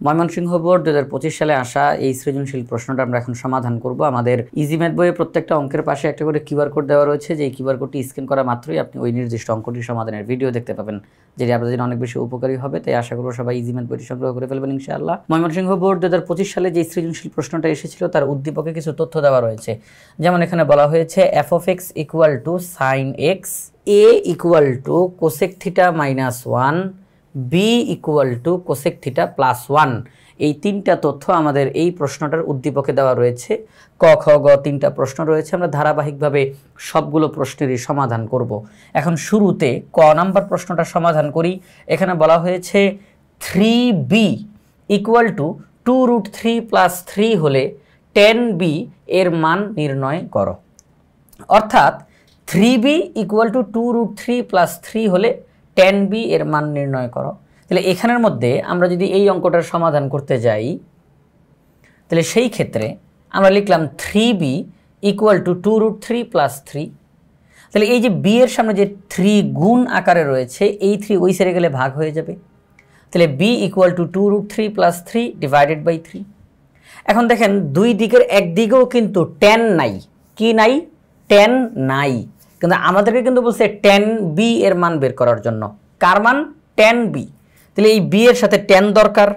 Mymensingh board 2025 সালে আসা এই সৃজনশীল প্রশ্নটা আমরা এখন সমাধান করব। আমাদের ইজি ম্যাথ বইয়ে প্রত্যেকটা অঙ্কের পাশে একটা করে কিউআর কোড দেওয়া রয়েছে, যে কিউআর কোডটি স্ক্যান করা মাত্রই আপনি ওই নির্দিষ্ট অঙ্কটির সমাধানের ভিডিও দেখতে পাবেন, যেটি আপনাদের জন্য অনেক বেশি উপকারী হবে। তাই আশা করব সবাই ইজি ম্যাথ বইটি সংগ্রহ করে ফেলবেন ইনশাআল্লাহ। ময়মনসিংহ বোর্ড 2025 সালে যে সৃজনশীল প্রশ্নটা এসেছিল তার উদ্দীপকে কিছু তথ্য দেওয়া রয়েছে। যেমন এখানে বলা হয়েছে f of x equal to sin x, a equal to cosec theta minus 1, b equal to cosec theta plus 1। এই তিনটা তথ্য আমাদের এই প্রশ্নটার উদ্দীপকে দেওয়া রয়েছে। ক খ গ তিনটা প্রশ্ন রয়েছে, আমরা ধারাবাহিকভাবে সবগুলো প্রশ্নেরই সমাধান করব। এখন শুরুতে ক নাম্বার প্রশ্নটা সমাধান করি। এখানে বলা হয়েছে 3b ইকুয়াল টু 2√3 প্লাস 3 হলে 10b এর মান নির্ণয় করো। অর্থাৎ 3b ইকুয়াল টু 2√3 প্লাস 3 হলে 10b এর মান নির্ণয় করো। তাহলে এখানের মধ্যে আমরা যদি এই অঙ্কটার সমাধান করতে যাই, তাহলে সেই ক্ষেত্রে আমরা লিখলাম 3b ইকুয়াল টু 2√3 প্লাস 3। তাহলে এই যে b এর সামনে যে 3 গুণ আকারে রয়েছে, এই 3 ওই সাইডে গেলে ভাগ হয়ে যাবে। তাহলে b equal to 2√3 plus 3 divided by 3। এখন দেখেন দুই দিকের একদিকেও কিন্তু 10 নাই। কি নাই? 10 নাই। কিন্তু আমাদেরকে কিন্তু বলছে 10b এর মান বের করার জন্য। কার মান? 10b। তাহলে এই b এর সাথে 10 দরকার।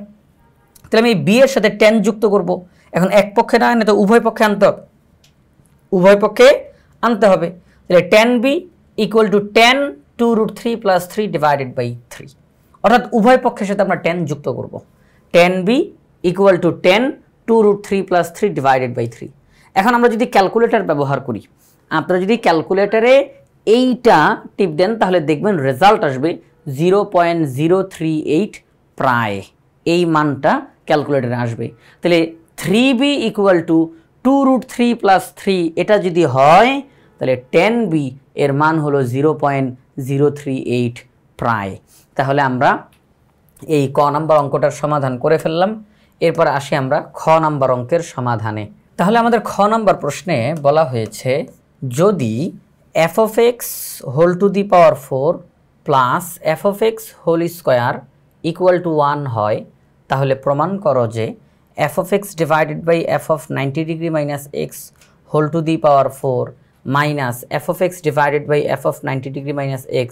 তাহলে আমি এই b এর সাথে 10 যুক্ত করব। এখন এক পক্ষে না আনে তো উভয় পক্ষে আনতে হবে, উভয় পক্ষে আনতে হবে। তাহলে 10b equal to 10 2√3 plus 3 divided by 3। অর্থাৎ উভয় পক্ষের সাথে আমরা 10 যুক্ত করব। 10b equal to 10 2√3 plus 3 divided by 3। এখন আমরা যদি ক্যালকুলেটর ব্যবহার করি, আপনারা যদি ক্যালকুলেটরে এইটা টিপ দেন তাহলে দেখবেন রেজাল্ট আসবে 0.038 প্রায়। এই মানটা ক্যালকুলেটরে আসবে। তাহলে 3b ইকুয়াল টু 2√3 প্লাস 3 এটা যদি হয়, তাহলে 10b এর মান হলো 0.038 প্রায়। তাহলে আমরা এই ক নাম্বার অঙ্কটার সমাধান করে ফেললাম। এরপর আসি আমরা খ নাম্বার অঙ্কের সমাধানে। তাহলে আমাদের খ নাম্বার প্রশ্নে বলা হয়েছে, যদি f of x whole to the power 4 plus f of x whole square equal to 1 হয়, তাহলে প্রমাণ করো যে f of x divided by f of 90 degree minus x whole to the power 4 minus f of x divided by f of 90 degree minus x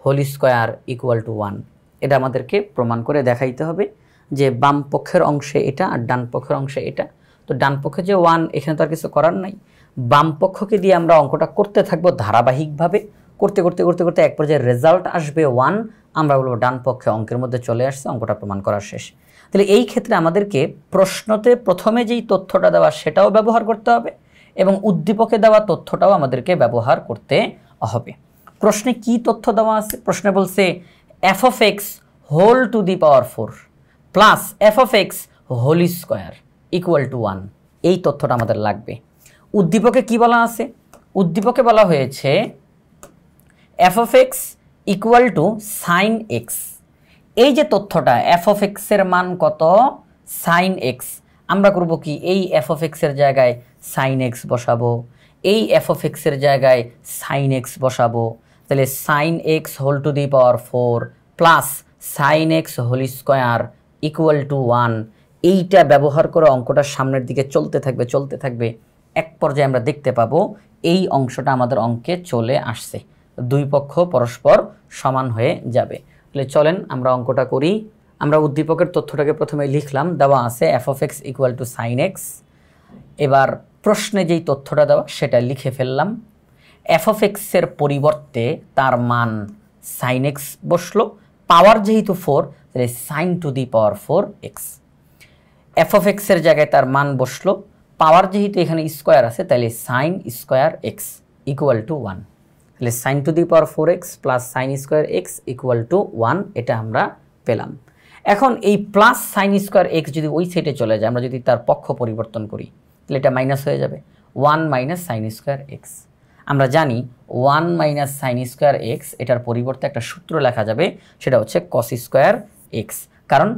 whole square equal to 1। এটা আমাদেরকে প্রমাণ করে দেখাইতে হবে যে বাম পক্ষের অংশে এটা আর ডান পক্ষের অংশে এটা। তো ডান পক্ষে যে 1, এখানে তো আর কিছু করার নাই। বাম পক্ষকে দিয়ে আমরা অঙ্কটা করতে থাকবো ধারাবাহিকভাবে, করতে করতে করতে করতে এক পর্যায়ে রেজাল্ট আসবে 1। আমরা বলবো ডান পক্ষে অঙ্কের মধ্যে চলে আসছে, অঙ্কটা প্রমাণ করা শেষ। তাহলে এই ক্ষেত্রে আমাদেরকে প্রশ্নতে প্রথমে যেই তথ্যটা দেওয়া সেটাও ব্যবহার করতে হবে এবং উদ্দীপকে দেওয়া তথ্যটাও আমাদেরকে ব্যবহার করতে হবে। প্রশ্নে কি তথ্য দেওয়া আছে? প্রশ্নে বলছে f of x whole to the power 4 plus f of x whole square equal to 1। এই তথ্যটা আমাদের লাগবে। উদ্দীপকে কি বলা আছে? উদ্দীপকে বলা হয়েছে f of x equal to sine x। এই যে তথ্যটা f of x এর মান কত? Sine x। আমরা করব কি? এই f of x এর জায়গায় সাইন x বসাবো, এই f of x এর জায়গায় সাইন x বসাবো। তাহলে sine x whole to the power 4 plus sine x whole square equal to 1। এইটা ব্যবহার করে অঙ্কটা সামনের দিকে চলতে থাকবে চলতে থাকবে। এক পর্যায়ে আমরা দেখতে পাবো এই অংশটা আমাদের অঙ্কে চলে আসছে, দুই পক্ষ পরস্পর সমান হয়ে যাবে। তাহলে চলেন আমরা অঙ্কটা করি। আমরা উদ্দীপকের তথ্যটাকে প্রথমে লিখলাম, দেওয়া আছে f of x equal to sine x। এবার প্রশ্নে যেই তথ্যটা দেওয়া সেটা লিখে ফেললাম। f of x এর পরিবর্তে তার মান সাইন x বসলো, পাওয়ার যেহেতু 4 তাহলে sine to the power 4x। f of x এর জায়গায় তার মান বসলো, পাওয়ার যেহেতু এখানে স্কোয়ার আছে তাহলে sine square x equal to 1। তাহলে sine to the power 4x plus sine square x equal to 1, এটা আমরা পেলাম। এখন এই প্লাস সাইন স্কোয়ার x যদি ওই সাইডে চলে যায়, আমরা যদি তার পক্ষ পরিবর্তন করি, তাহলে এটা মাইনাস হয়ে যাবে 1 মাইনাস সাইন স্কোয়ার x। আমরা জানি 1 মাইনাস সাইন স্কোয়ার x, এটার পরিবর্তে একটা সূত্র লেখা যাবে, সেটা হচ্ছে কস স্কোয়ার x। কারণ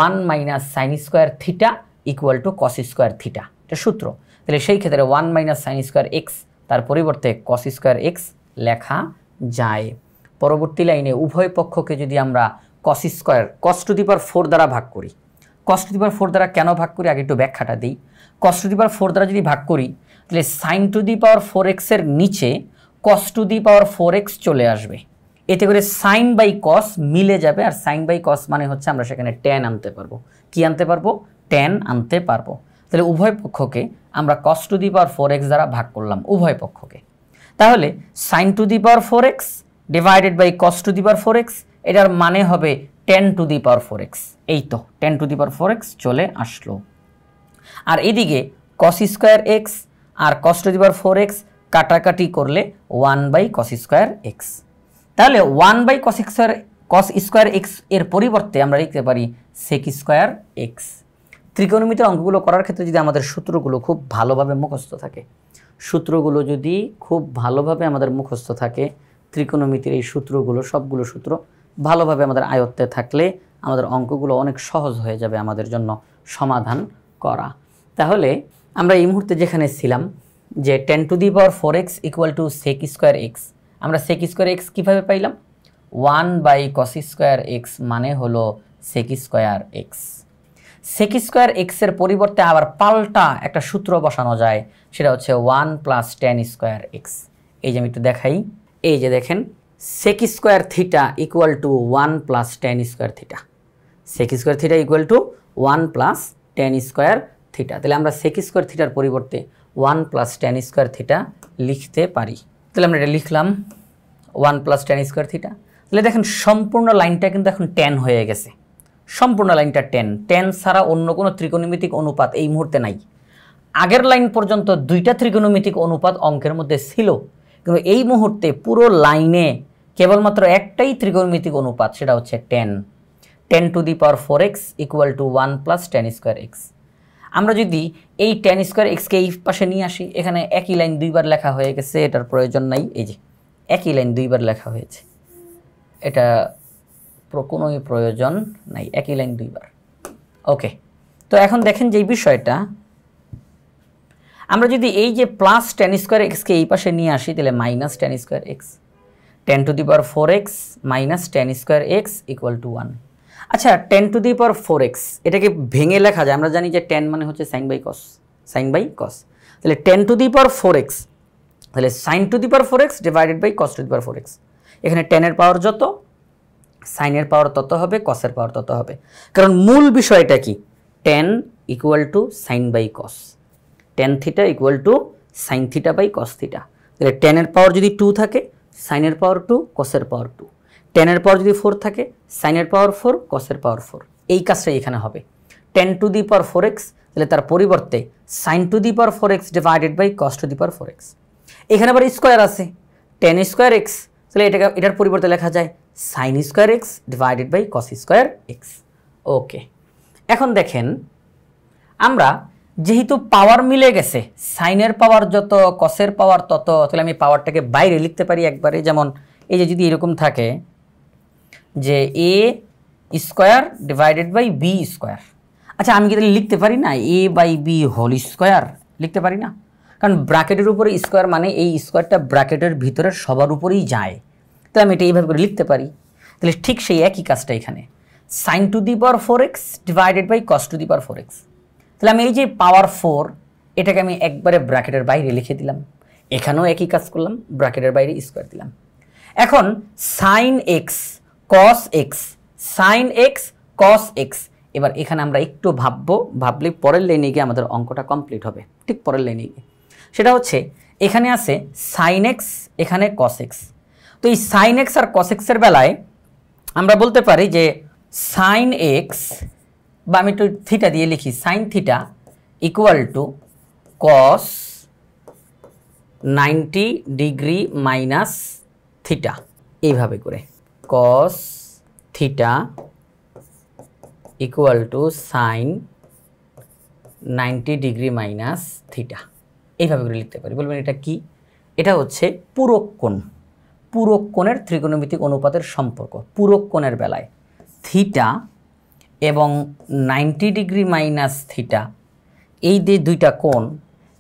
1 minus sine square theta equal to cos square theta, এটা সূত্র। তাহলে সেই ক্ষেত্রে 1 মাইনাস সাইন স্কোয়ার x তার পরিবর্তে কস স্কোয়ার x লেখা যায়। পরবর্তী লাইনে উভয় পক্ষকে যদি আমরা cos square cos two the power 4 দ্বারা ভাগ করি, cos টু দি পাওয়ার 4 দ্বারা কেন ভাগ করি আগে একটু ব্যাখ্যাটা দিই। cos টু দি পাওয়ার 4 দ্বারা যদি ভাগ করি তাহলে sin to the power 4x এর নিচে cos to the power 4x চলে আসবে, এতে করে sin বাই cos মিলে যাবে, আর sin বাই cos মানে হচ্ছে আমরা সেখানে tan আনতে পারবো। কি আনতে পারবো? tan আনতে পারবো। তাহলে উভয় পক্ষকে আমরা cos to the power 4x দ্বারা ভাগ করলাম, উভয় পক্ষকে। তাহলে sin to the power 4x divided by cos to the power 4x, এটার মানে হবে tan to the power 4x। এই তো tan to the power 4x চলে আসলো। আর এদিকে cos স্কয়ার x আর cos to the power 4x কাটাকাটি করলে 1 বাই cos স্কয়ার x। তাহলে 1 বাই cos স্কয়ার x এর পরিবর্তে আমরা লিখতে পারি sec স্কয়ার x। ত্রিকোণমিতির অঙ্কগুলো করার ক্ষেত্রে যদি আমাদের সূত্রগুলো খুব ভালোভাবে মুখস্থ থাকে, সূত্রগুলো যদি খুব ভালোভাবে আমাদের মুখস্থ থাকে, ত্রিকোণমিতির এই সূত্রগুলো সবগুলো সূত্র ভালোভাবে আমাদের আয়ত্তে থাকলে আমাদের অঙ্কগুলো অনেক সহজ হয়ে যাবে আমাদের জন্য সমাধান করা। তাহলে আমরা এই মুহূর্তে যেখানে ছিলাম যে tan to the power 4x equal to sec square x, আমরা sec স্কয়ার x কীভাবে পাইলাম? 1 বাই cos স্কয়ার x মানে হলো sec square x। sec square x এর পরিবর্তে আবার পাল্টা একটা সূত্র বসানো যায়, সেটা হচ্ছে 1 প্লাস tan স্কয়ার x। এই যে আমি একটু দেখাই, এই যে দেখেন sec square theta equal to 1 plus tan square theta, sec square theta equal to 1 plus tan square theta. তাহলে আমরা sec স্কয়ার থিটার পরিবর্তে 1 প্লাস tan স্কয়ার থিটা লিখতে পারি। তাহলে আমরা এটা লিখলাম 1 প্লাস tan স্কয়ার থিটা। তাহলে দেখেন সম্পূর্ণ লাইনটা কিন্তু এখন tan হয়ে গেছে, সম্পূর্ণ লাইনটা tan ছাড়া অন্য কোনো ত্রিকোণমিতিক অনুপাত এই মুহূর্তে নাই। আগের লাইন পর্যন্ত দুইটা ত্রিকোণমিতিক অনুপাত অঙ্কের মধ্যে ছিল, কিন্তু এই মুহূর্তে পুরো লাইনে কেবলমাত্র একটাই ত্রিকোণমিতিক অনুপাত, সেটা হচ্ছে tan to the power 4x equal to 1 plus tan square x। আমরা যদি এই tan স্কয়ার x কে এই পাশে নিয়ে আসি, এখানে একই লাইন দুইবার লেখা হয়ে গেছে, এটার প্রয়োজন নাই। এই যে একই লাইন দুইবার লেখা হয়েছে, এটা কোনোই প্রয়োজন নাই, একই লাইন দুইবার। ওকে, তো এখন দেখেন যে এই বিষয়টা আমরা যদি এই যে প্লাস tan স্কয়ার x কে এই পাশে নিয়ে আসি তাহলে minus tan square x, tan to the power 4x minus tan square x equal to 1। আচ্ছা, tan to the power 4x এটাকে ভেঙে লেখা যায়, আমরা জানি যে tan মানে হচ্ছে sin বাই cos, তাহলে tan to the power 4x তাহলে sin to the power 4x divided by cos to the power 4x। এখানে tan এর পাওয়ার যত, sin এর পাওয়ার তত হবে, cos এর পাওয়ার তত হবে, কারণ মূল বিষয়টা কি? tan equal to sin by cos, tan theta equal to sin theta by cos theta. তাহলে tan এর পাওয়ার যদি 2 থাকে, sin এর পাওয়ার 2, cos এর পাওয়ার 2, tan এর পাওয়ার যদি 4 থাকে, sin এর পাওয়ার 4, cos এর পাওয়ার 4। এই কাজটাই এখানে হবে। tan to the power 4x তাহলে তার পরিবর্তে sin to the power 4x divided by cos to the power 4x। এখানে আবার স্কয়ার আছে, tan স্কয়ার x, তাহলে এটার পরিবর্তে লেখা যায় sin square x divided by cos square x। Okay, এখন দেখেন আমরা যেহেতু পাওয়ার মিলে গেছে, সাইনের পাওয়ার যত cos এর পাওয়ার তত, তাহলে আমি পাওয়ারটাকে বাইরে লিখতে পারি একবারে। যেমন এই যে যদি এরকম থাকে যে a square divided by b square, আচ্ছা আমি কি তাহলে লিখতে পারি না a by b whole square? লিখতে পারি না, কারণ ব্র্যাকেটের উপরে স্কয়ার মানে এই স্কয়ারটা ব্র্যাকেটের ভিতরে সবার উপরেই যায়, তাহলে আমি এটা এইভাবে করে লিখতে পারি। তাহলে ঠিক সেই একই কাজটা এখানে, sin to the power 4x divided by cos to the power 4x। তাহলে আমি এই যে পাওয়ার 4 এটাকে আমি একবারে ব্র্যাকেটের বাইরে লিখে দিলাম, এখানেও একই কাজ করলাম, ব্র্যাকেটের বাইরে স্কয়ার দিলাম। এখন sin x cos x, sin x cos x, এবার এখানে আমরা একটু ভাবলে পরের লাইনে গিয়ে আমাদের অঙ্কটা কমপ্লিট হবে। ঠিক পরের লাইনে গিয়ে সেটা হচ্ছে এখানে আছে sin x, এখানে cos x। তো এই sin x আর cos x এর বেলায় আমরা বলতে পারি যে sin x, বা আমি একটু থিটা দিয়ে লিখি, sin theta equal two cos 90 degree minus theta, এইভাবে করে cos theta equal to sin 90 degree minus theta, এইভাবে করে লিখতে পারি। বলবেন এটা কি? এটা হচ্ছে পূরক কোণ, পূরক কোণের ত্রিকোণমিতিক অনুপাতের সম্পর্ক। পূরক কোণের বেলায় থিটা এবং 90 ডিগ্রি মাইনাস থিটা, এই যে দুইটা কোণ,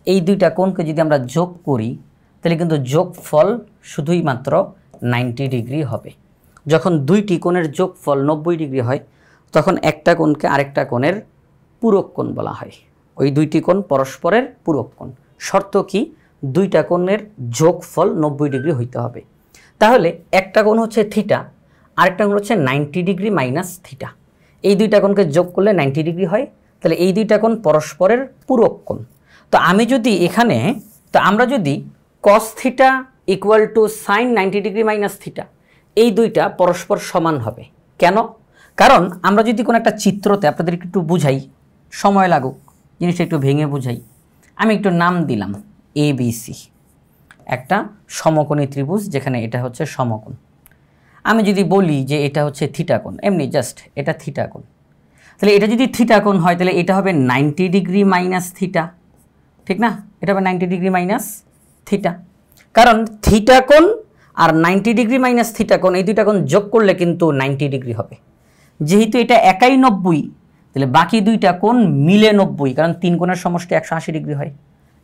এই দুইটা কোণকে যদি আমরা যোগ করি তাহলে কিন্তু যোগফল শুধুই মাত্র 90 ডিগ্রি হবে। যখন দুইটি কোণের যোগফল 90 ডিগ্রি হয় তখন একটা কোণকে আরেকটা কোণের পূরক কোণ বলা হয়। ওই দুইটি কোণ পরস্পরের পূরক কোণ। শর্ত কি? দুইটা কোণের যোগফল 90 ডিগ্রি হইতে হবে। তাহলে একটা কোণ হচ্ছে থিটা, আরেকটা কোণ হচ্ছে 90 ডিগ্রি মাইনাস থিটা। এই দুইটা কোণকে যোগ করলে 90 ডিগ্রি হয়। তাহলে এই দুইটা কোণ পরস্পরের পূরক কোণ। তো আমি যদি এখানে, তো আমরা যদি cos theta equal to sine 90 degree minus theta, এই দুইটা পরস্পর সমান হবে। কেন? কারণ আমরা যদি কোনো একটা চিত্রতে আপনাদের একটু বুঝাই, সময় লাগুক, জিনিসটা একটু ভেঙে বুঝাই। আমি একটু নাম দিলাম ABC, একটা সমকোণী ত্রিভুজ যেখানে এটা হচ্ছে সমকোণ। আমি যদি বলি যে এটা হচ্ছে থিটা কোণ, এমনি জাস্ট এটা থিটা কোণ, তাহলে এটা যদি থিটা কোণ হয় তাহলে এটা হবে 90 ডিগ্রি মাইনাস থিটা, ঠিক না? এটা হবে 90 ডিগ্রি মাইনাস থিটা। কারণ থিটা কোণ আর 90 ডিগ্রি মাইনাস থিটা কোণ, এই দুইটা কোণ যোগ করলে কিন্তু 90 ডিগ্রি হবে। যেহেতু এটা একাই 90, তাহলে বাকি দুইটা কোণ মিলে 90, কারণ তিন কোণের সমষ্টি 180 ডিগ্রি হয়।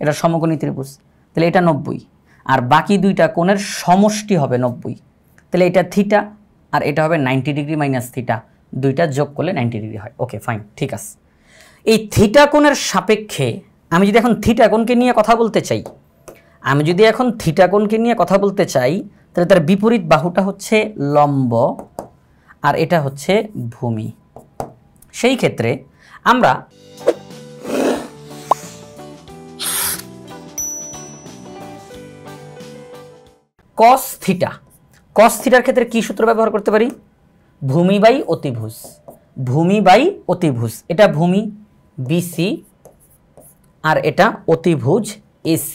এটা সমকোণী ত্রিভুজ, তাহলে এটা 90, আর বাকি দুইটা কোণের সমষ্টি হবে 90। তাহলে এটা থিটা আর এটা হবে 90 ডিগ্রি মাইনাস থিটা, দুইটা যোগ করলে 90 ডিগ্রি হয়। ওকে ফাইন, ঠিক আছে। এই থিটা কোণের সাপেক্ষে আমি যদি এখন থিটা কোণকে নিয়ে কথা বলতে চাই, তাহলে তার বিপরীত বাহুটা হচ্ছে লম্ব আর এটা হচ্ছে ভূমি। সেই ক্ষেত্রে আমরা কস থিটার ক্ষেত্রে কি সূত্র ব্যবহার করতে পারি? ভূমি বাই অতিভুজ। এটা ভূমি BC আর এটা অতিভুজ AC।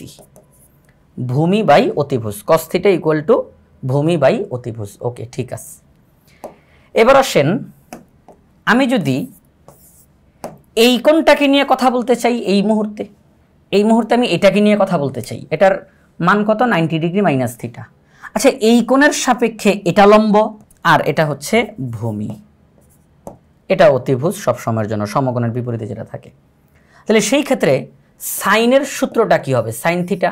ভূমি বাই অতিভুজ, কস থিটা ইকুয়াল টু ভূমি বাই অতিভুজ। ওকে, ঠিক আছে। এবার আসেন, আমি যদি এই কোণটাকে নিয়ে কথা বলতে চাই, এই মুহূর্তে আমি এটাকে নিয়ে কথা বলতে চাই, এটার মান কত? 90 ডিগ্রি মাইনাস থিটা। আচ্ছা, এই কোণের সাপেক্ষে এটা লম্ব আর এটা হচ্ছে ভূমি, এটা অতিভুজ সব সময়ের জন্য, সমকোণের বিপরীতে যেটা থাকে। তাহলে সেই ক্ষেত্রে সাইনের সূত্রটা কি হবে? সাইন থিটা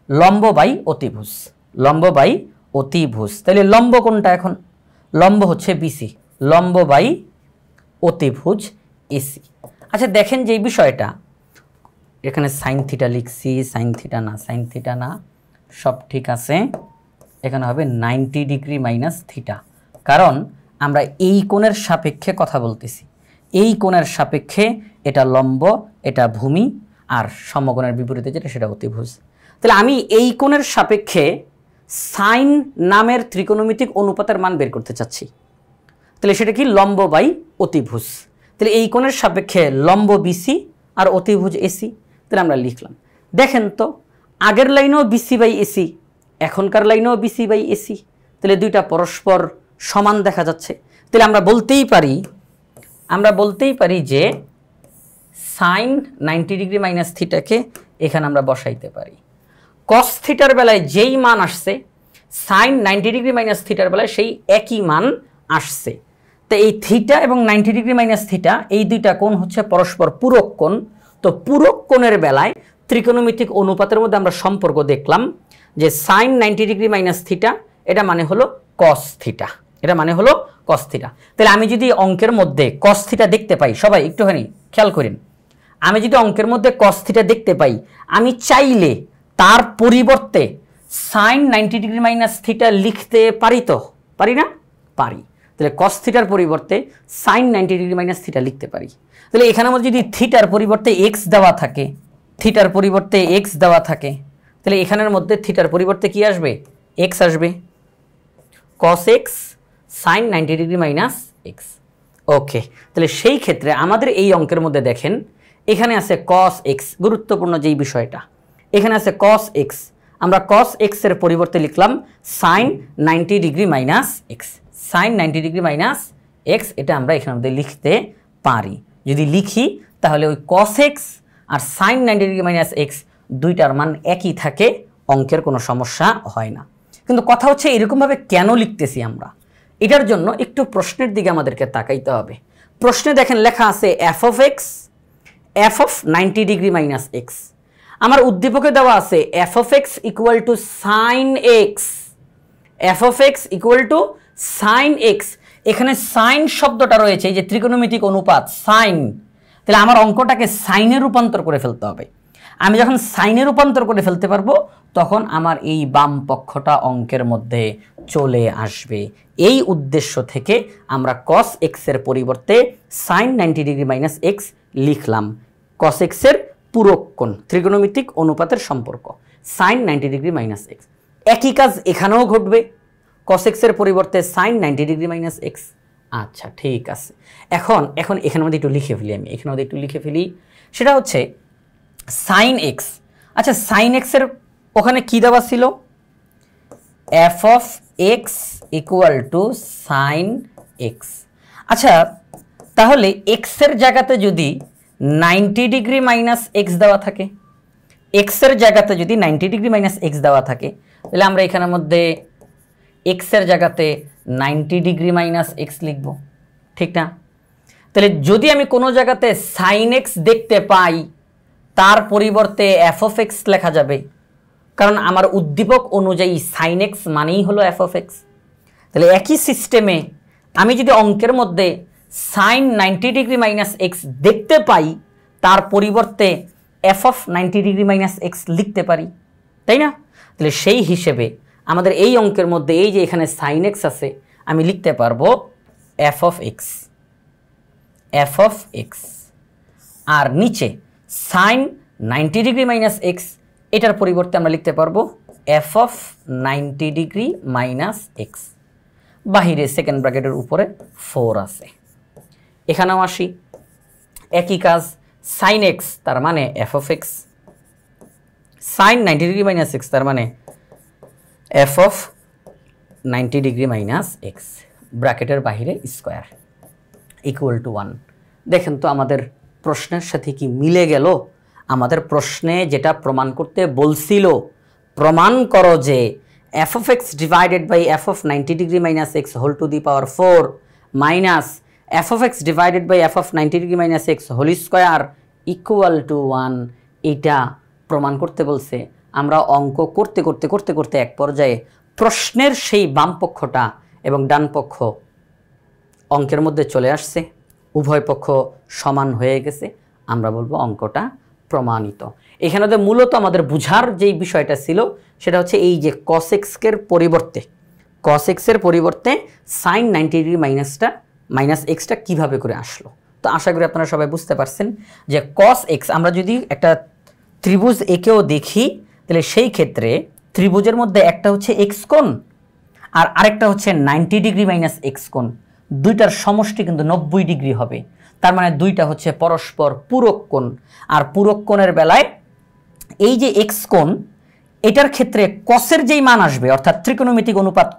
লম্ব বাই অতিভুজ। তাহলে লম্ব কোনটা? এখন লম্ব হচ্ছে BC, লম্ব বাই অতিভুজ AC। আচ্ছা দেখেন যে এই বিষয়টা, এখানে সাইন থিটা লিখছি, সাইন থিটা না, সব ঠিক আছে। এখানে হবে 90 ডিগ্রি মাইনাস থিটা, কারণ আমরা এই কোণের সাপেক্ষে কথা বলতেছি। এই কোণের সাপেক্ষে এটা লম্ব, এটা ভূমি, আর সমকোণের বিপরীতে যেটা সেটা অতিভুজ। তাহলে আমি এই কোণের সাপেক্ষে সাইন নামের ত্রিকোণমিতিক অনুপাতের মান বের করতে চাচ্ছি। তাহলে সেটা কি? লম্ব বাই অতিভুজ। তাহলে এই কোণের সাপেক্ষে লম্ব BC আর অতিভুজ AC। তাহলে আমরা লিখলাম, দেখেন তো আগের লাইনেও BC বাই AC, এখনকার লাইনেও BC বাই AC, তাহলে দুইটা পরস্পর সমান দেখা যাচ্ছে। তাহলে আমরা বলতেই পারি যে সাইন 90 ডিগ্রি মাইনাস থিটাকে এখানে আমরা বসাইতে পারি। কস থিটার বেলায় যেই মান আসছে, সাইন 90 ডিগ্রি মাইনাস থিটার বেলায় সেই একই মান আসছে। তো এই থিটা এবং 90 ডিগ্রি মাইনাস থিটা, এই দুইটা কোণ হচ্ছে পরস্পর পূরক কোণ। তো পূরক কোণের বেলায় ত্রিকোণমিতিক অনুপাতের মধ্যে আমরা সম্পর্ক দেখলাম যে সাইন 90 ডিগ্রি মাইনাস থিটা এটা মানে হলো কস থিটা, তাহলে আমি যদি অঙ্কের মধ্যে কস থিটা দেখতে পাই, সবাই একটুখানি খেয়াল করেন, আমি যদি অঙ্কের মধ্যে কস থিটা দেখতে পাই, আমি চাইলে তার পরিবর্তে সাইন 90 ডিগ্রি মাইনাস থিটা লিখতে পারি তো? পারি না? পারি। তাহলে কস থিটার পরিবর্তে সাইন 90 ডিগ্রি মাইনাস থিটা লিখতে পারি। তাহলে এখানে মধ্যে যদি থিটার পরিবর্তে x দেওয়া থাকে, তাহলে এখানের মধ্যে থিটার পরিবর্তে কি আসবে? x আসবে, cos x sine 90 degree minus x। Okay, তাহলে সেই ক্ষেত্রে আমাদের এই অঙ্কের মধ্যে দেখেন এখানে আছে cos x, গুরুত্বপূর্ণ যেই বিষয়টা, এখানে আছে cos x, আমরা cos x এর পরিবর্তে লিখলাম sine 90 degree minus x, sine 90 degree minus x, এটা আমরা এখানের মধ্যে লিখতে পারি। যদি লিখি তাহলে ওই cos x আর সাইন 90 ডিগ্রি মাইনাস x দুইটার মান একই থাকে, অঙ্কের কোনো সমস্যা হয় না। কিন্তু কথা হচ্ছে এরকমভাবে কেন লিখতেছি আমরা, এটার জন্য একটু প্রশ্নের দিকে আমাদেরকে তাকাইতে হবে। প্রশ্নে দেখেন লেখা আছে f of 90 degree minus x, আমার উদ্দীপকে দেওয়া আছে f of x equal to sine x, এখানে সাইন শব্দটা রয়েছে, এই যে ত্রিকোণমিতিক অনুপাত সাইন, তাহলে আমার অঙ্কটাকে সাইনে রূপান্তর করে ফেলতে হবে। আমি যখন সাইনে রূপান্তর করে ফেলতে পারবো তখন আমার এই বাম পক্ষটা অঙ্কের মধ্যে চলে আসবে। এই উদ্দেশ্য থেকে আমরা cos x এর পরিবর্তে sin 90 ডিগ্রি মাইনাস এক্স লিখলাম। cos x এর পূরক কোণ, ত্রিকোণমিতিক অনুপাতের সম্পর্ক sin 90 ডিগ্রি মাইনাস এক্স। একই কাজ এখানেও ঘটবে, cos x এর পরিবর্তে sin 90 ডিগ্রি মাইনাস এক্স। আচ্ছা ঠিক আছে, এখন এখানের মধ্যে একটু লিখে ফেলি, আমি এখানের মধ্যে একটু লিখে ফেলি। সেটা হচ্ছে sin x। আচ্ছা sin x এর ওখানে কি দেওয়া ছিল? f of x equal to sin x। আচ্ছা তাহলে x এর জায়গাতে যদি 90 ডিগ্রি মাইনাস এক্স দেওয়া থাকে, x এর জায়গাতে যদি 90 ডিগ্রি মাইনাস এক্স দেওয়া থাকে, তাহলে আমরা এখানের মধ্যে x এর জায়গাতে 90 ডিগ্রি মাইনাস এক্স লিখব, ঠিক না? তাহলে যদি আমি কোনো জায়গাতে sin x দেখতে পাই তার পরিবর্তে f of x লেখা যাবে, কারণ আমার উদ্দীপক অনুযায়ী sin x মানেই হলো f of x। তাহলে একই সিস্টেমে আমি যদি অঙ্কের মধ্যে sin 90 ডিগ্রি মাইনাস এক্স দেখতে পাই তার পরিবর্তে f of 90 degree minus x লিখতে পারি, তাই না? তাহলে সেই হিসেবে আমাদের এই অঙ্কের মধ্যে এই যে এখানে sin x আছে, আমি লিখতে পারবো f of x, আর নিচে sin 90 ডিগ্রি মাইনাস এক্স এটার পরিবর্তে আমরা লিখতে পারবো f of 90 degree minus x. বাহিরে সেকেন্ড ব্র্যাকেটের উপরে 4 আছে। এখানেও আসি, একই কাজ, sin x তার মানে f of x, sin 90 degree minus x তার মানে f of 90 degree minus x, ব্র্যাকেটের বাহিরে স্কোয়ার ইকুয়াল টু 1। দেখেন তো আমাদের প্রশ্নের সাথে কি মিলে গেল? আমাদের প্রশ্নে যেটা প্রমাণ করতে বলছিল, প্রমাণ করো যে f of x divided by f of 90 degree minus x whole to the power 4 minus f of x divided by f of 90 degree minus x whole square equal to 1, এটা প্রমাণ করতে বলছে। আমরা অঙ্ক করতে করতে করতে করতে এক পর্যায়ে প্রশ্নের সেই বাম পক্ষটা এবং ডান পক্ষ অঙ্কের মধ্যে চলে আসছে, উভয় পক্ষ সমান হয়ে গেছে, আমরা বলবো অঙ্কটা প্রমাণিত। এখানে তো মূলত আমাদের বুঝার যেই বিষয়টা ছিল সেটা হচ্ছে এই যে cos x এর পরিবর্তে sin 90 ডিগ্রি মাইনাস এক্সটা কীভাবে করে আসলো। তো আশা করি আপনারা সবাই বুঝতে পারছেন যে cos x, আমরা যদি একটা ত্রিভুজ একেও দেখি তাহলে সেই ক্ষেত্রে ত্রিভুজের মধ্যে একটা হচ্ছে এক্স কোণ আর আরেকটা হচ্ছে 90 ডিগ্রি মাইনাস এক্স কোণ, দুইটার সমষ্টি কিন্তু 90 ডিগ্রি হবে। তার মানে দুইটা হচ্ছে পরস্পর পূরক কোণ। আর পূরক কোণের বেলায় এই যে এক্স কোণ, এটার ক্ষেত্রে কসের যেই মান আসবে, অর্থাৎ ত্রিকোণমিতিক অনুপাত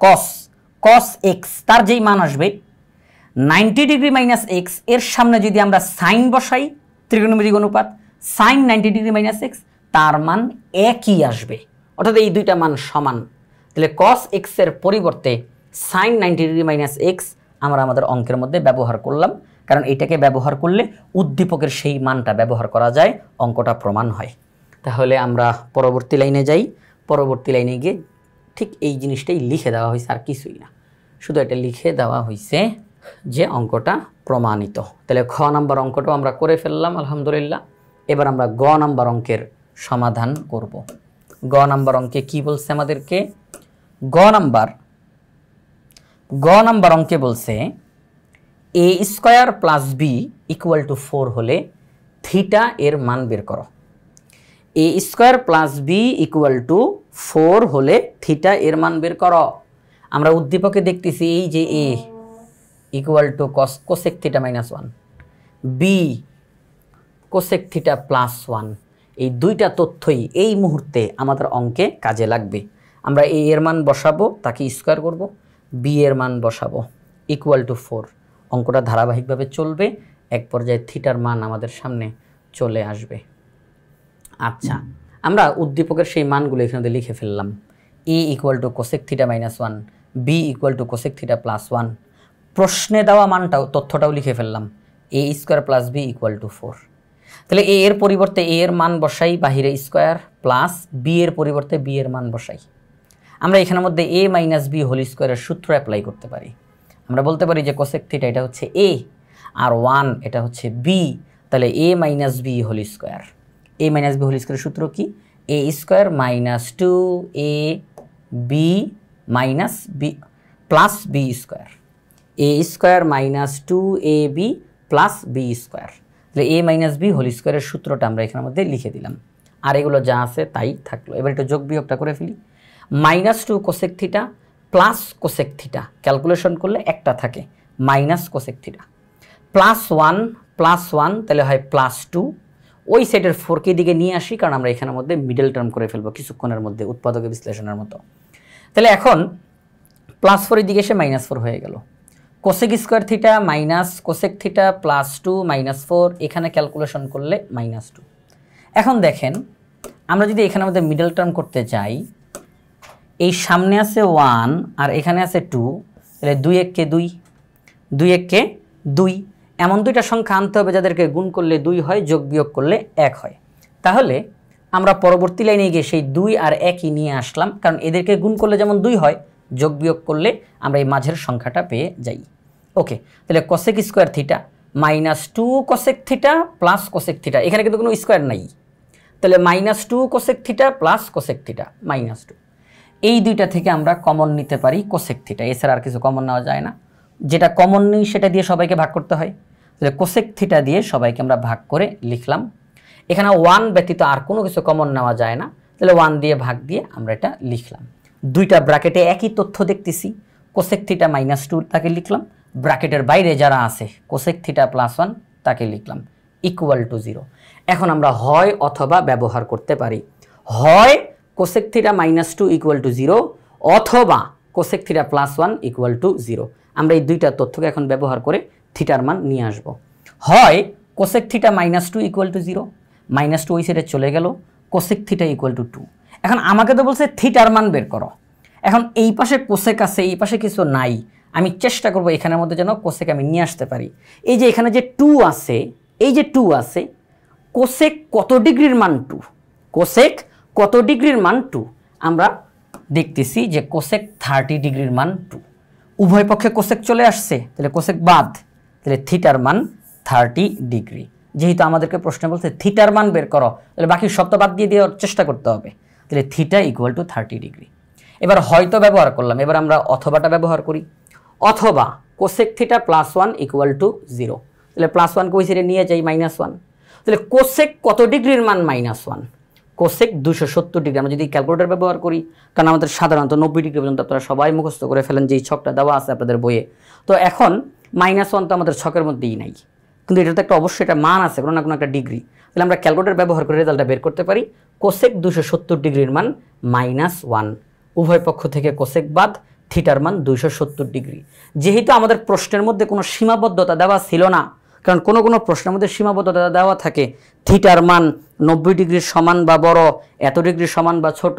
cos x তার যেই মান আসবে 90 ডিগ্রি মাইনাস এক্স, এর সামনে যদি আমরা সাইন বসাই, ত্রিকোণমিতিক অনুপাত sin 90 ডিগ্রি মাইনাস এক্স, তার মান একই আসবে, অর্থাৎ এই দুইটা মান সমান। তাহলে cos x এর পরিবর্তে sin 90 ডিগ্রি মাইনাস এক্স আমরা আমাদের অঙ্কের মধ্যে ব্যবহার করলাম, কারণ এটাকে ব্যবহার করলে উদ্দীপকের সেই মানটা ব্যবহার করা যায়, অঙ্কটা প্রমাণ হয়। তাহলে আমরা পরবর্তী লাইনে যাই। পরবর্তী লাইনে গিয়ে ঠিক এই জিনিসটাই লিখে দেওয়া হয়েছে, আর কিছুই না, শুধু এটা লিখে দেওয়া হয়েছে যে অঙ্কটা প্রমাণিত। তাহলে খ নাম্বার অঙ্কটাও আমরা করে ফেললাম আলহামদুলিল্লাহ। এবার আমরা গ নাম্বার অঙ্কের সমাধান করব। গ নাম্বার অঙ্কে কি বলছে আমাদেরকে? গ নাম্বার অঙ্কে বলছে a square plus b equal to 4 হলে থিটা এর মান বের করো। a square plus b equal to 4 হলে থিটা এর মান বের করো। আমরা উদ্দীপকে দেখতেছি এই যে a equal to cosec theta minus 1, b cosec theta plus 1, এই দুইটা তথ্যই এই মুহূর্তে আমাদের অঙ্কে কাজে লাগবে। আমরা a এর মান বসাবো, তাকে স্কোয়ার করব, বি এর মান বসাবো ইকুয়াল টু 4, অঙ্কটা ধারাবাহিকভাবে চলবে, এক পর্যায়ে থিটার মান আমাদের সামনে চলে আসবে। আচ্ছা, আমরা উদ্দীপকের সেই মানগুলো এখানে লিখে ফেললাম। a equal to cosec theta minus 1, b equal to cosec theta plus 1, প্রশ্নে দেওয়া মানটাও তথ্যটাও লিখে ফেললাম, a square plus b equal to 4। তাহলে a এর পরিবর্তে a এর মান বসাই, বাহিরে স্কোয়ার, প্লাস বি এর পরিবর্তে বি এর মান বসাই। আমরা এখানের মধ্যে a মাইনাস বি হোল স্কোয়ারের সূত্র অ্যাপ্লাই করতে পারি। আমরা বলতে পারি যে কোসেক থিটা এটা হচ্ছে a আর 1 এটা হচ্ছে b, তাহলে a minus b whole square, a minus b whole স্কোয়ারের সূত্র কি, a square minus 2ab minus b plus b square, a square minus 2ab plus b square. তাহলে a মাইনাস বি হোল স্কোয়ারের সূত্রটা আমরা এখানের মধ্যে লিখে দিলাম, আর এগুলো যা আছে তাই থাকলো। এবার একটু যোগ বিয়োগটা করে ফেলি। Minus 2 cosec theta plus cosec theta calculation করলে একটা থাকে মাইনাস কোসেক থিটা, প্লাস 1 তাহলে হয় প্লাস 2। ওই সেটের 4 দিকে নিয়ে আসি, কারণ আমরা এখানের মধ্যে মিডল টার্ম করে ফেলবো কিছুক্ষণের মধ্যে উৎপাদকের বিশ্লেষণের মতো। তাহলে এখন প্লাস 4 দিকে এসে মাইনাস 4 হয়ে গেল। Cosec square theta minus cosec theta plus 2 minus 4, এখানে ক্যালকুলেশন করলে মাইনাস 2। এখন দেখেন আমরা যদি এখানের মধ্যে মিডল টার্ম করতে চাই, এই সামনে আছে 1 আর এখানে আছে 2, তাহলে 2 1 কে 2 1 কে 2, এমন দুইটা সংখ্যা আনতে হবে যাদেরকে গুণ করলে 2 হয়, যোগ বিয়োগ করলে 1 হয়। তাহলে আমরা পরবর্তী লাইনে গিয়ে সেই 2 আর 1ই নিয়ে আসলাম, কারণ এদেরকে গুণ করলে যেমন 2 হয়, যোগ বিয়োগ করলে আমরা এই মাঝের সংখ্যাটা পেয়ে যাই। ওকে, তাহলে cosec square theta minus 2 cosec theta plus cosec theta, এখানে কিন্তু কোনো স্কোয়ার নাই, তাহলে minus 2 cosec theta plus cosec theta minus 2। এই দুইটা থেকে আমরা কমন নিতে পারি কোসেক থিটা, এছাড়া আর কিছু কমন নেওয়া যায় না। যেটা কমন নেই সেটা দিয়ে সবাইকে ভাগ করতে হয়, তাহলে কোসেক থিটা দিয়ে সবাইকে আমরা ভাগ করে লিখলাম। এখানে 1 ব্যতীত আর কোনো কিছু কমন নেওয়া যায় না, তাহলে 1 দিয়ে ভাগ দিয়ে আমরা এটা লিখলাম। দুইটা ব্র্যাকেটে একই তথ্য দেখতেছি, কোসেক থিটা মাইনাস 2 তাকে লিখলাম, ব্র্যাকেটের বাইরে যারা আছে কোসেক থিটা প্লাস 1 তাকে লিখলাম, ইকুয়াল টু 0। এখন আমরা হয় অথবা ব্যবহার করতে পারি, হয় cosec theta minus 2 equal to 0 অথবা cosec theta plus 1 equal to 0। আমরা এই দুইটা তথ্যকে এখন ব্যবহার করে থিটার মান নিয়ে আসব। হয় cosec theta minus 2 equal to 0, minus 2 ওই সাইডে চলে গেল, কোসেক থিটা ইকুয়াল টু 2। এখন আমাকে তো বলছে থিটার মান বের করো। এখন এই পাশে কোসেক আছে, এই পাশে কিছু নাই, আমি চেষ্টা করব এখানের মধ্যে যেন কোসেক আমি নিয়ে আসতে পারি। এই যে এখানে যে 2 আছে, এই যে 2 আছে, কোসেক কত ডিগ্রির মান 2, কোসেক কত ডিগ্রির মান 2, আমরা দেখতেছি যে কোসেক 30 ডিগ্রির মান 2। উভয় পক্ষে কোসেক চলে আসছে, তাহলে কোসেক বাদ, তাহলে থিটার মান 30 ডিগ্রি। যেহেতু আমাদেরকে প্রশ্নে বলছে থিটার মান বের করো, তাহলে বাকি সব তো বাদ দিয়ে দেওয়ার চেষ্টা করতে হবে, তাহলে থিটা ইকুয়াল টু 30 ডিগ্রি। এবার হয়তো ব্যবহার করলাম, এবার আমরা অথবাটা ব্যবহার করি। অথবা cosec theta plus 1 equal to 0, তাহলে প্লাস 1 কে ওই সাইডে নিয়ে যাই মাইনাস 1, তাহলে কোসেক কত ডিগ্রির মান মাইনাস 1, কোসেক 270 ডিগ্রি। আমরা যদি ক্যালকুলেটর ব্যবহার করি, কারণ আমাদের সাধারণত 90 ডিগ্রি পর্যন্ত আপনারা সবাই মুখস্থ করে ফেলেন, যেই ছকটা দেওয়া আছে আপনাদের বইয়ে। তো এখন মাইনাস 1 তো আমাদের ছকের মধ্যেই নাই, কিন্তু এটা তো একটা অবশ্যই একটা মান আছে, কোনো না কোনো একটা ডিগ্রি। তাহলে আমরা ক্যালকুলেটর ব্যবহার করে রেজাল্টটা বের করতে পারি। কোসেক 270 ডিগ্রির মান মাইনাস 1, উভয় পক্ষ থেকে কোসেক বাদ, থিটার মান 270 ডিগ্রি। যেহেতু আমাদের প্রশ্নের মধ্যে কোনো সীমাবদ্ধতা দেওয়া ছিল না, কারণ কোনো কোনো প্রশ্নের মধ্যে সীমাবদ্ধতা দেওয়া থাকে, থিটার মান 90 ডিগ্রির সমান বা বড়, এত ডিগ্রির সমান বা ছোট,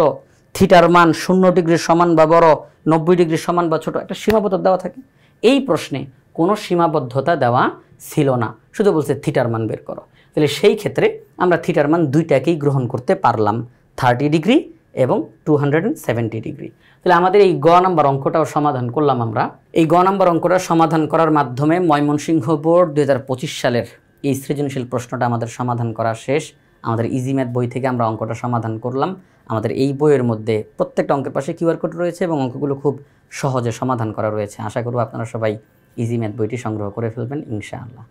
থিটার মান 0 ডিগ্রির সমান বা বড়, 90 ডিগ্রির সমান বা ছোট, একটা সীমাবদ্ধতা দেওয়া থাকে। এই প্রশ্নে কোনো সীমাবদ্ধতা দেওয়া ছিল না, শুধু বলছে থিটার মান বের করো। তাহলে সেই ক্ষেত্রে আমরা থিটার মান দুইটাকেই গ্রহণ করতে পারলাম, 30 ডিগ্রি এবং 270 ডিগ্রি। তাহলে আমাদের এই গ নাম্বার অঙ্কটাও সমাধান করলাম আমরা। এই গ নাম্বার অঙ্কটা সমাধান করার মাধ্যমে ময়মনসিংহ বোর্ড 2025 সালের এই সৃজনশীল প্রশ্নটা আমাদের সমাধান করা শেষ। আমাদের ইজি ম্যাথ বই থেকে আমরা অঙ্কটা সমাধান করলাম। আমাদের এই বইয়ের মধ্যে প্রত্যেকটা অঙ্কের পাশে কিউআর কোড রয়েছে এবং অঙ্কগুলো খুব সহজে সমাধান করা রয়েছে। আশা করব আপনারা সবাই ইজি ম্যাথ বইটি সংগ্রহ করে ফেলবেন ইনশাআল্লাহ।